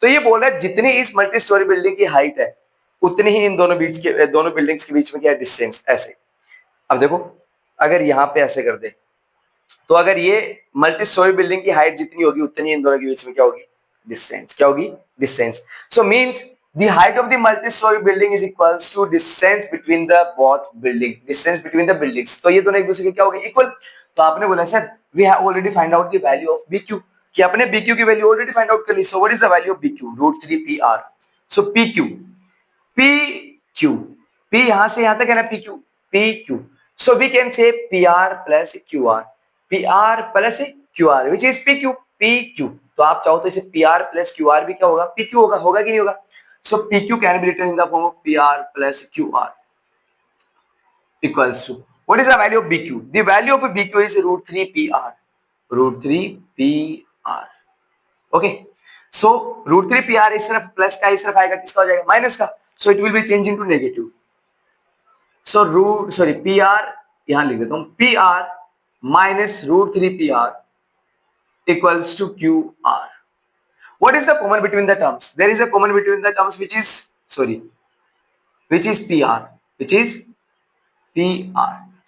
तो ये बोल रहा है जितनी इस multi-story building की height है, उतनी ही इन दोनों buildings के बीच में क्या है distance ऐसे. अब देखो अगर यहाँ पे ऐसे कर दे तो अगर ये मल्टी स्टोरी बिल्डिंग की हाइट जितनी होगी उतनी इन दोनों के बीच में क्या होगी? डिस्टेंस. क्या होगी? Distance. So means the height of the multi storey building is equals to distance between the both building. Distance between the buildings. तो ये दोनों एक दूसरे के क्या हो गए? इक्वल. तो आपने बोला sir we have already find out the value of BQ कि आपने BQ की वैल्यू ऑलरेडी फाइंड आउट कर ली. So what is the value of BQ? √3 PR. सो PQ P यहां से यहां तक है ना PQ. So we can say PR plus QR. PR plus QR which is PQ. तो आप चाहो तो इसे PR plus QR भी क्या होगा? PQ होगा कि नहीं होगा? So PQ can be written in the form of PR plus QR equals to what is the value of BQ? The value of BQ is √3 PR. √3 PR. Okay. So √3 PR इस तरफ plus का इस तरफ आएगा किसका हो जाएगा? Minus का. So it will be changed into negative. So PR यहां लिख देता हूं PR minus √3 PR equals to QR. What is the common between the terms? There is a common between the terms which is PR.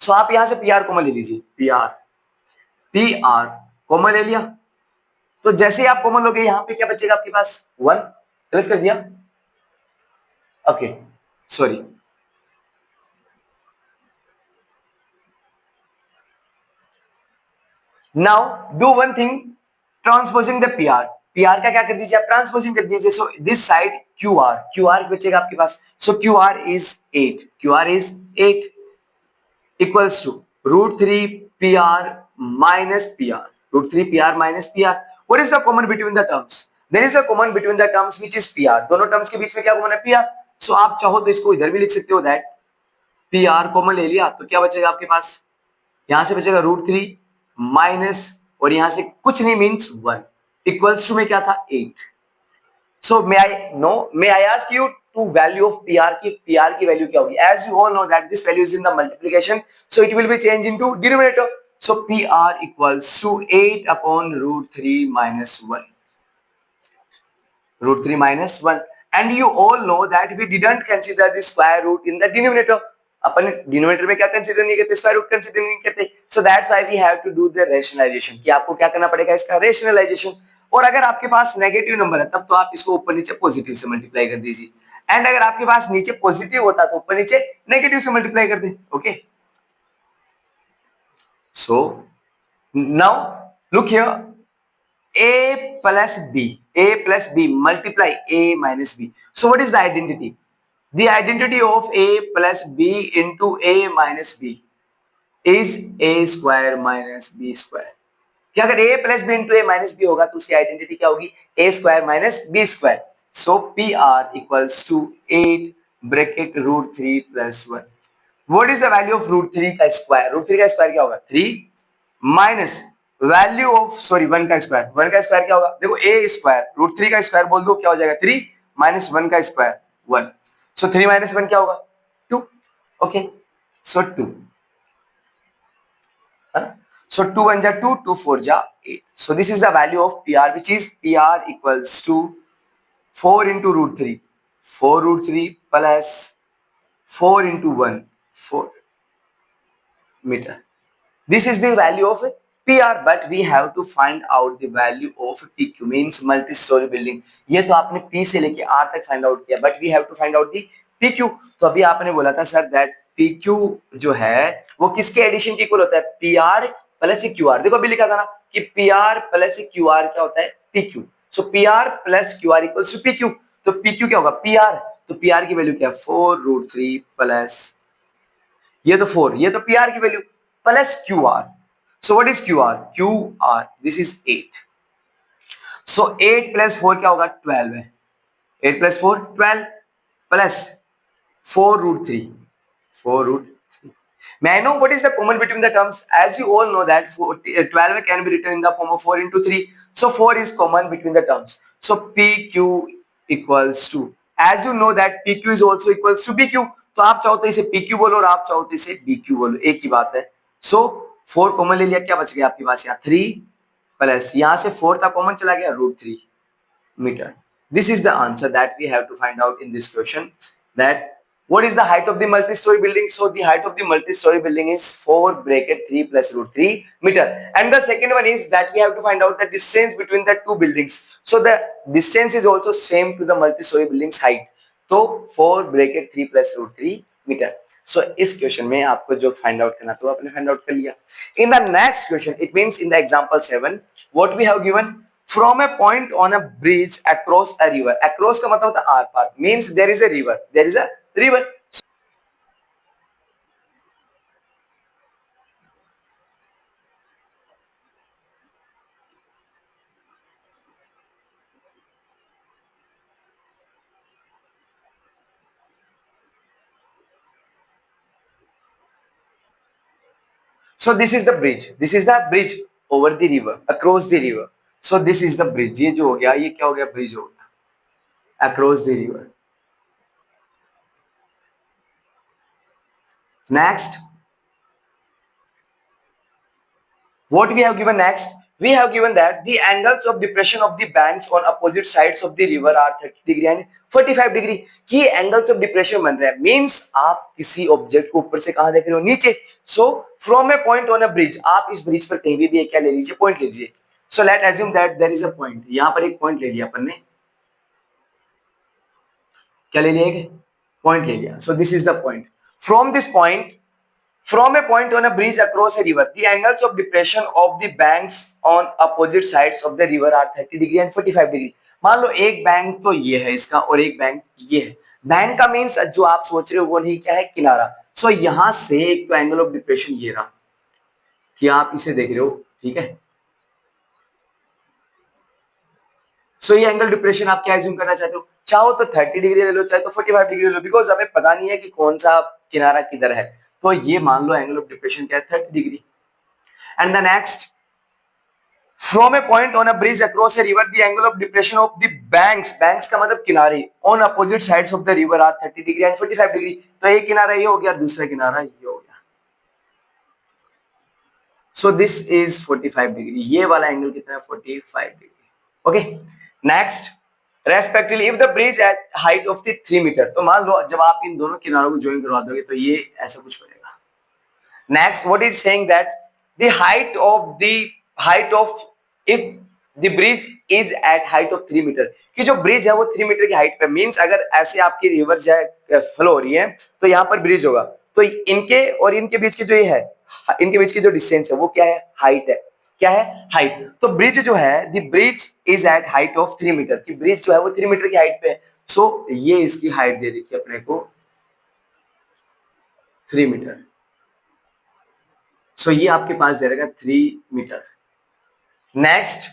सो आप यहां से P R common ले लीजिए, P R common ले लिया, तो जैसे ही आप कॉमन लोगे यहां पे क्या बचेगा आपके पास, 1, गलत कर दिया, okay sorry, now do one thing, transposing the P R, P R का क्या कर दीजिए आप, ट्रांसपोजिंग कर दीजिए, so this side Q R, Q R बचेगा आपके पास, so Q R is 8, Q R is 8 equals to root 3 PR minus PR. Root 3 PR minus PR. What is the common between the terms? There is a common between the terms which is PR. दोनों terms के बीच में क्या common है, PR. So आप चाहो तो इसको इधर भी लिख सकते हो, that PR common ले लिया तो क्या बचेगा आपके पास, यहां से बचेगा रूट 3 माइनस, और यहां से कुछ नहीं मीन्स 1, इक्वल्स टू में क्या था 8. So may I ask you to value of PR की, PR की वैल्यू क्या होगी, as you all know that this value is in the multiplication, so it will be changed into denominator, so PR equals to 8 upon root 3 minus 1, root 3 minus 1, and you all know that we didn't consider the square root in the denominator, upon denominator में क्या consider नहीं करते, square root consider नहीं करते, so that's why we have to do the rationalisation, कि आपको क्या करना पड़ेगा, इसका रेशनलाइजेशन, और अगर आपके पास नेगेटिव नंबर है तब तो आप इसको ऊपर नीचे पॉजिटिव से मल्टीप्लाई कर दीजिए, एंड अगर आपके पास नीचे पॉजिटिव होता तो ऊपर नीचे नेगेटिव से मल्टीप्लाई कर दे, okay. So now look here, a plus b, a plus b multiply a minus b, so what is the identity, the identity of a plus b into a minus b is a square minus b square, कि अगर a plus b into a minus b होगा तो उसकी identity क्या होगी, a square minus b square, so p r equals to 8 bracket root 3 plus 1. What is the value of root 3 का square, root 3 का square क्या होगा 3 माइनस वैल्यू ऑफ, सॉरी 1 का स्क्वायर, 1 का स्क्वायर क्या होगा, देखो a स्क्वायर रूट 3 का स्क्वायर बोल दो क्या हो जाएगा 3 माइनस 1 का स्क्वायर 1, सो 3 माइनस 1 क्या होगा 2, okay, so 2, so 2 1 ja 2, 2 4 ja 8. So this is the value of PR, which is PR equals to 4 into root 3, 4 root 3 plus 4 into 1, 4 meter. This is the value of PR, but we have to find out the value of PQ, means multi-story building. ये तो आपने P से लेके R तक find out किया, but we have to find out the PQ. तो अभी आपने बोला था सर that PQ जो है वो किसके एडिशन के इक्वल होता है, PR प्लस QR. देखो अभी लिखा था ना कि PR प्लस QR क्या होता है PQ. So PR plus QR equals to PQ. तो PQ क्या होगा PR, तो PR की वैल्यू क्या है 4 रूट 3 प्लस, ये तो 4, ये तो PR की value plus QR. So what is QR? QR, this is 8. So 8 plus 4 क्या होगा 12 है, 8 plus 4 12 plus 4 root 3, 4 root 3. May I know what is the common between the terms? As you all know that 12 can be written in the form of 4 into 3. So 4 is common between the terms. So PQ equals to, as you know that PQ is also equals to BQ. तो आप चाहो तो इसे PQ बोलो और आप चाहो तो इसे BQ बोलो, एक ही बात है. So 4 कॉमन ले लिया, क्या बच गया आपके पास यहाँ 3 प्लस यहाँ से 4 का कॉमन चला गया root 3 meter. This is the answer that we have to find out in this question. That what is the height of the multi-story building? So the height of the multi-story building is 4 bracket 3 plus root 3 meter. And the second one is that we have to find out the distance between the two buildings. So the distance is also same to the multi-story building's height. तो 4 bracket 3 plus root 3 meter. So इस question में आपको जो find out करना था वो आपने find out कर लिया. In the next question, it means in the example 7, what we have given, from a point on a bridge across a river. Across का मतलब होता है आर पार, means there is a river, there is a river. So this is the bridge, this is the bridge over the river, across the river. So this is the bridge. ये जो हो गया ये क्या हो गया, ब्रिज हो गया across the river. Next, what we have given next, we have given that the angles of depression of the banks on opposite sides of the river are 30 degree and 45 degree. कि angles of depression बन रहा है means आप किसी object को ऊपर से कहां देख रहे हो, नीचे. So from a point on a bridge, आप इस ब्रिज पर कहीं भी क्या ले लीजिए, पॉइंट ले लीजिए. So let assume that there is a point, यहां पर एक पॉइंट ले लिया अपन ने, क्या ले लिया, एक पॉइंट ले लिया. सो this is the point. From this point, from a point on a bridge across a river, the angles of depression of the banks on opposite sides of the river are 30 degree and 45 degree. मान लो एक bank तो ये है इसका और एक bank ये है. बैंक का मीन्स जो आप सोच रहे हो वो नहीं, क्या है, किनारा. सो यहां से एक तो एंगल ऑफ डिप्रेशन ये रहा कि आप इसे देख रहे हो, ठीक है. सो ये एंगल डिप्रेशन आप क्या एज्यूम करना चाहते हो, चाहो तो 30 डिग्री ले लो, चाहे तो 45 डिग्री ले लो, बिकॉज हमें पता नहीं है कि कौन सा किनारा किधर है. तो ये मान लो एंगल ऑफ डिप्रेशन क्या है, 30 degree. And the next, from a point on a bridge across a river, the angle of depression of the banks, banks का मतलब किनारे, on opposite sides of the river are 30 degree and 45 degree. तो एक किनारा ये हो गया, दूसरा किनारा ये हो गया. So this is 45 degree. ये वाला एंगल कितना है, 45 degree. Okay. Next, respectively if the bridge at height of the 3 metre, तो मान लो जब आप इन दोनों किनारों को ज्वाइन करवा दोगे तो ये ऐसा कुछ बनेगा. Next, what is saying that the height of if the bridge is at height of 3 metre, कि जो ब्रिज है वो 3 मीटर की हाइट पे, मींस अगर ऐसे आपकी रिवर जाए फ्लो हो रही है तो यहाँ पर ब्रिज होगा, तो इनके और इनके बीच की जो ये है, इनके बीच की जो डिस्टेंस है वो क्या है, हाइट है. क्या है, हाइट. तो ब्रिज जो है, the bridge is at height of 3 metre, कि ब्रिज जो है वो 3 मीटर की हाइट पे है. सो ये इसकी हाइट दे रखी है अपने को 3 मीटर. सो ये आपके पास दे रहेगा 3 metre. Next,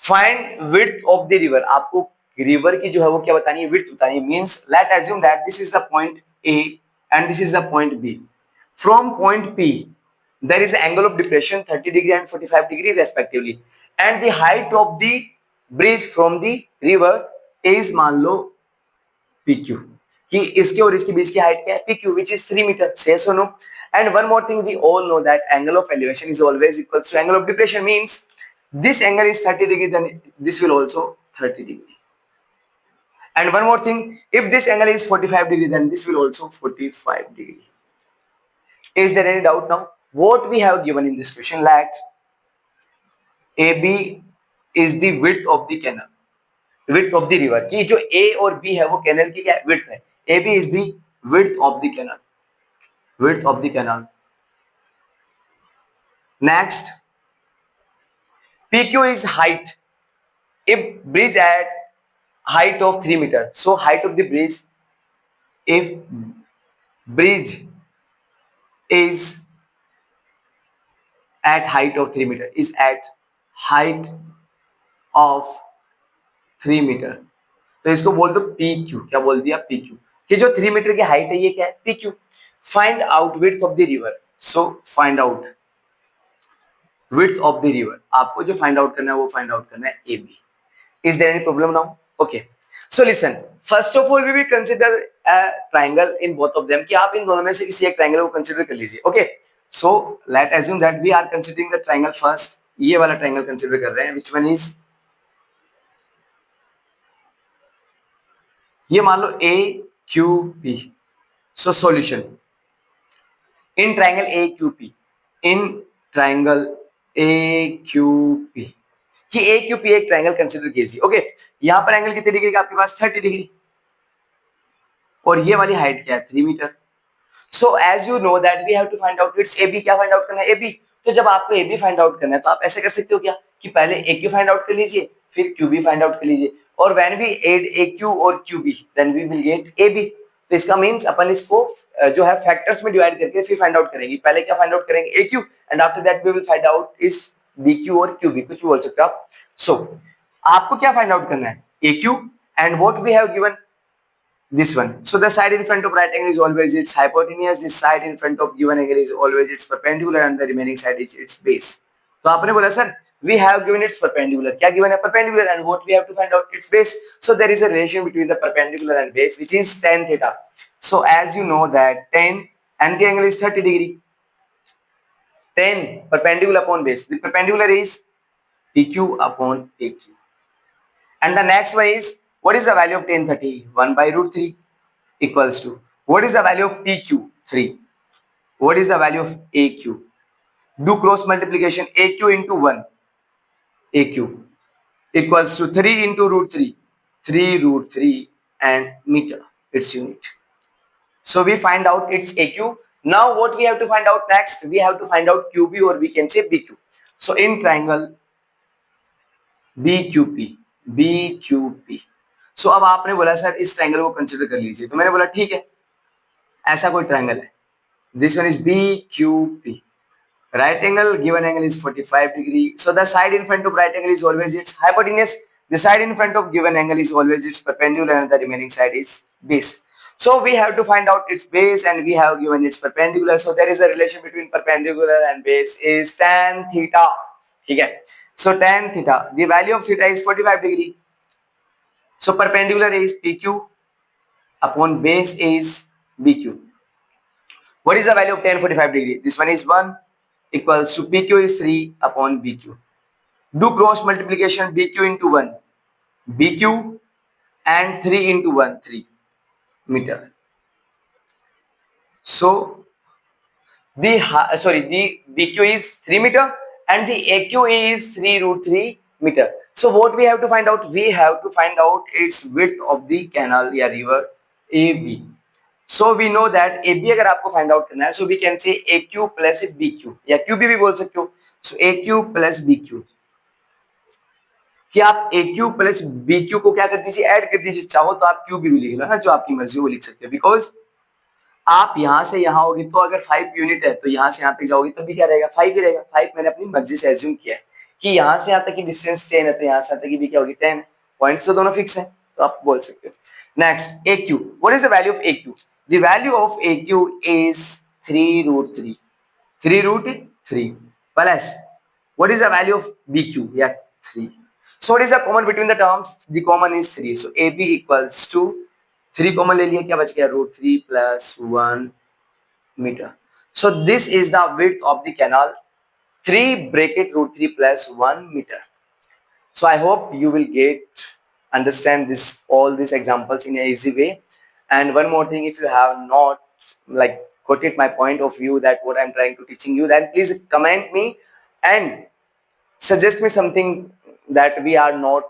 find width of the river, आपको रिवर की जो है वो क्या बतानी है, विड्थ बतानी है. Means let assume that this is the point a and this is the point b. From point p there is an angle of depression 30 degree and 45 degree respectively, and the height of the bridge from the river is मान लो PQ, कि इसके और इसके बीच की height क्या है, PQ, which is 3 meter. Yes or no? And one more thing, we all know that angle of elevation is always equals to angle of depression. Means this angle is 30 degree, then this will also 30 degree. And one more thing, if this angle is 45 degree, then this will also 45 degree. Is there any doubt now? What we have given in this question, that AB is the width of the canal, width of the river, कि जो A और B है वो canal की क्या width है. AB is the width of the canal, width of the canal. Next, PQ is height. If bridge at height of 3 meter, so height of the bridge, if bridge is at height of 3 meter, is at height of 3 metre, तो इसको बोल दो PQ. क्या बोल दिया, PQ, कि जो 3 metre की हाइट है ये क्या है, PQ. Find out width of the river. So find out width of the river, आपको जो फाइंड आउट करना है वो फाइंड आउट करना है AB. Is there any problem now? Okay. So listen, first of all we will consider a triangle in both of them, कि आप इन दोनों में से किसी एक ट्रायंगल को कंसीडर कर लीजिए. Okay. So let assume that we are considering the triangle first. ये वाला ट्रायंगल कंसीडर कर रहे हैं, व्हिच वन इज, ये मान लो AQP. So solution in triangle AQP, in triangle AQP, कि AQP एक ट्रायंगल कंसीडर कीजिए. ओके. यहां पर एंगल कितने डिग्री का आपके पास, 30 डिग्री, और ये वाली हाइट क्या है, 3 metre. So as you know that we have to find out its AB. क्या फाइंड आउट करना है, AB. तो जब आपको AB फाइंड आउट करना है तो आप ऐसे कर सकते हो क्या, कि पहले AQ फाइंड आउट कर लीजिए, फिर QB फाइंड आउट कर लीजिए, और व्हेन वी ऐड AQ और QB then we will get AB. तो इसका मींस अपन इसको जो है फैक्टर्स में डिवाइड करके फिर फाइंड आउट करेंगे. पहले क्या फाइंड आउट करेंगे, AQ, and after that we will find out इस BQ और QB, कुछ भी बोल सकते हो आप. सो आपको क्या फाइंड आउट करना है, AQ, and what we have given, this one. So the side in front of right angle is always its hypotenuse, this side in front of given angle is always its perpendicular, and the remaining side is its base. तो आपने बोला sir we have given its perpendicular, क्या given है, perpendicular, and what we have to find out, its base. So there is a relation between the perpendicular and base which is tan theta. So as you know that tan and the angle is 30 degree. 10 perpendicular upon base. The perpendicular is PQ upon AQ. And the next one is, what is the value of tan 30? 1 by root 3 equals to, what is the value of PQ? 3. What is the value of AQ? Do cross multiplication, AQ into 1, AQ equals to 3 into root 3, 3 root 3 and meter, its unit. So we find out its AQ. Now what we have to find out next? We have to find out QB, or we can say BQ. So in triangle BQP, BQP. So अब आपने बोला sir इस triangle को consider कर लीजिए, तो मैंने बोला ठीक है, ऐसा कोई ट्रायंगल है. This one is BQP. Right angle, given angle is 45 degree. So the side in front of right angle is always its hypotenuse. The side in front of given angle is always its perpendicular, and the remaining side is base. So we have to find out its base, and we have given its perpendicular. So there is a relation between perpendicular and base is tan theta. Okay. So tan theta, the value of theta is 45 degree. So perpendicular is PQ upon base is BQ. What is the value of tan 45 degree? This one is 1 equals to PQ is 3 upon BQ. Do cross multiplication, BQ into 1, BQ and 3 into 1, 3 meter. So the BQ is 3 meter and the AQ is 3 root 3 meter. So what we have to find out? We have to find out its width of the canal या river AB. So we know that AB अगर आपको find out करना है, so we can say AQ plus BQ या QB भी बोल सकते हो. So AQ plus BQ, कि आप AQ प्लस BQ को क्या कर दीजिए, ऐड कर दीजिए. चाहो तो आप QB भी लिख लो ना, जो आपकी मर्जी वो लिख सकते हो. बिकॉज आप यहां से यहां होगी तो अगर 5 यूनिट है तो यहां से यहां तक जाओगी तब भी क्या रहेगा, 5 ही रहेगा. 5 मैंने अपनी मर्जी से एज्यूम किया है कि यहां से यहां तक की डिस्टेंस 10 है, तो यहां से यहां तक की भी क्या होगी 10 है. पॉइंट्स तो दोनों फिक्स हैं, तो आप बोल सकते हो. Next AQ, what is the value of AQ? The value of AQ is 3 root 3, 3 root 3 plus what is the value of BQ? Yeah, 3. So what is the common between the terms? The common is 3. So AB equals to 3 common ले लिया, क्या बच गया, root 3 plus 1 meter. So this is the width of the canal, 3 bracket root 3 plus 1 meter. So I hope you will understand this, all these examples in an easy way. And one more thing, if you have not like got it my point of view that what I'm trying to teaching you, then please comment me and suggest me something that we are not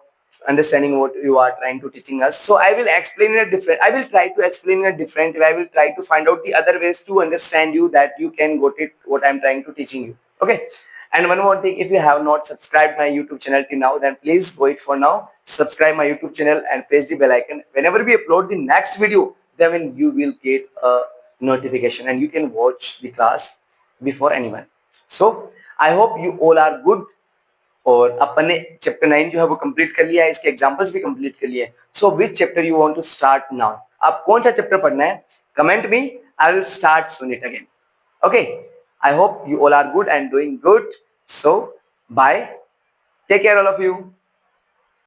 understanding what you are trying to teaching us. So I will explain in a different, I will try to explain in a different way. I will try to find out the other ways to understand you, that you can got it what I'm trying to teaching you. Okay. And one more thing, if you have not subscribed my YouTube channel till now, then please go it for now, subscribe my YouTube channel and press the bell icon. Whenever we upload the next video, then you will get a notification and you can watch the class before anyone. So I hope you all are good. और अपन ने chapter 9 जो है वो complete कर लिया है, इसके examples भी कंप्लीट कर लिए हैं. So which chapter you want to start now? आप कौन सा चैप्टर पढ़ना है, comment me, I will start soon it again. Okay, I hope you all are good and doing good. So bye, take care all of you.